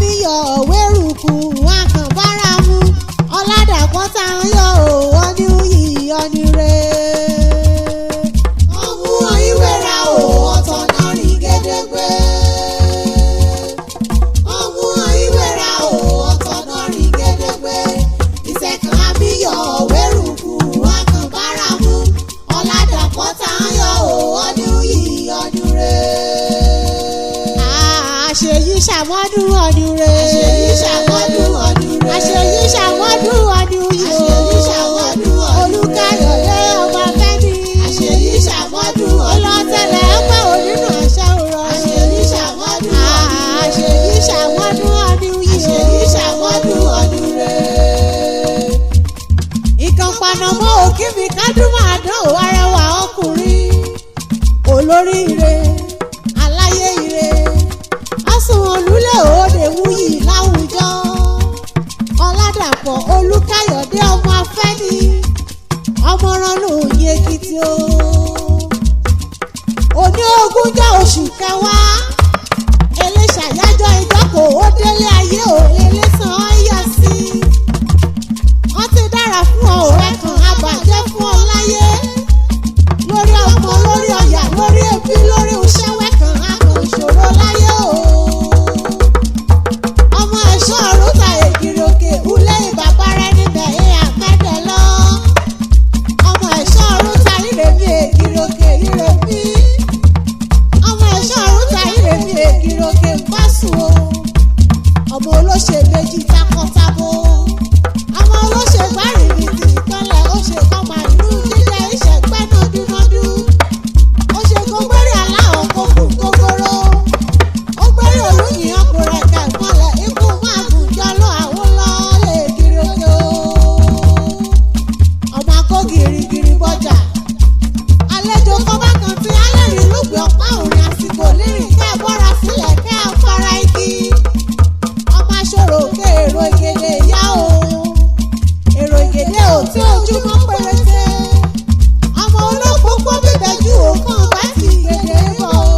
àbíyọ̀ wérùkù wọn kàn bára mu Ọládàpọ̀ tá ń yọ ọdún yìí ọdún rẹ̀. ọmú ìwéra o ọ̀tọ̀ náà rí gédégbé. ọmú ìwéra o ọ̀tọ̀ náà rí gédégbé. ìṣẹ̀kan àbíyọ̀ wérùkù wọn kàn bára mu Ọládàpọ̀ tá ń yọ ọdún yìí ọdún rẹ̀. àṣeyí ṣàmọ́dún ọdún rẹ̀. àṣeyí ṣàmọ́dún ọdún rẹ̀. àṣeyí ṣàmọ́dún ọdún yìí. àṣeyí ṣàmọ́dún ọdún rẹ̀. Olúkáyọ̀dé ọmọ Fẹ́mi. àṣeyí ṣàmọ́dún ọdún rẹ̀. ọlọ́tẹ̀lẹ̀ ẹgbẹ́ onínú àṣẹ òrọ̀. àṣeyí ṣàmọ́dún ọdún rẹ̀. àṣeyí ṣàmọ́dún ọdún yìí. àṣeyí ṣàmọ́dún ọdún rẹ̀. ìkan panamọ́ òkè mi kádùn máa dán òwò arẹwà ọkùnrin olóríire aláyé ire àsùnwọ̀n lulẹ̀ òde wuyì láwùjọ Ọládàpọ̀ Olúkáyọ̀dé ọmọ Afẹ́ni ọmọràn lóye Èkìtì o. òní ogúnjọ́ oṣù kẹwàá eléṣàyájọ́ ìjọkọ̀ ó délé ayé ò eléṣàn ọ̀yà sí i. wọ́n ti dára fún ọ ọ̀rẹ́ kan àbàjẹ́ fún ọ láyé lórí ọmọ lórí ọ̀yà lórí ẹbí lórí òṣèwẹ́ kan àkàn ìṣòro láyé o. ọmọ ẹ̀ṣọ́ ọ̀rúta ègìrì òkè ulé ìbàbá rẹ níbẹ̀ ẹ̀ àmẹ́dẹ̀ lọ. ọmọ ẹ̀ṣọ́ ọ̀rúta ìrèmí ègìrì òkè ìrèmí. ọmọ ẹ̀ṣọ́ ọ̀rúta ìrèmí ègìrì òkè ńbásùn o. ọmọ olóṣè méjì takọtabo. ọmọ olóṣè gbárìbìtì ìtọ́lẹ̀ ó ṣe kọ́ màálù jíjẹ ìṣẹ̀gbẹ́ nọdúnọdú. ó ṣe gbóngbérí aláwọ̀ kókò gógóró. ó gbérí olóyìn ọkùnrin ẹ̀ka ìmọ̀lẹ̀ ikú máa gùn jọ lọ àwọn lọ́ọ́lẹ̀ kiri oge o. ọmọ akó girigiri bọ́jà. àlejò kọ́bá kan tí alẹ́rìí lùgbẹ́ ọ̀pá òrìn àsìkò lírìn kẹ́ ẹ̀ bọ́ra sílẹ̀ kẹ́ ẹ̀ fara igi. ọmọ aṣọ́rò òkè èrò ìgèdè ìyá o. èrò ìgèdè ò tí ojúmọ́ péréte. ọmọ olóòpópó bíbẹ́jú òkan bá ti gèdè bọ̀ o.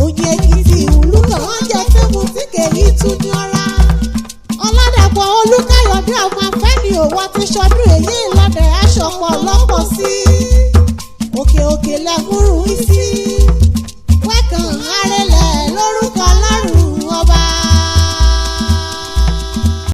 Òyìn Èkìtì ìwúlú kan wọ́n jẹ fíìmù tí kèyí tún ní ọ̀rá. Ọládàpọ̀ Olúkáyọ̀dé ọmọ Afẹ́ni òwò ti ṣọdún èyí ìlọ́dẹ̀ aṣọpọ̀ lọ́pọ̀ sí. òkè òkè lẹ́kúrú sí. wẹ́kàn arẹ́lẹ̀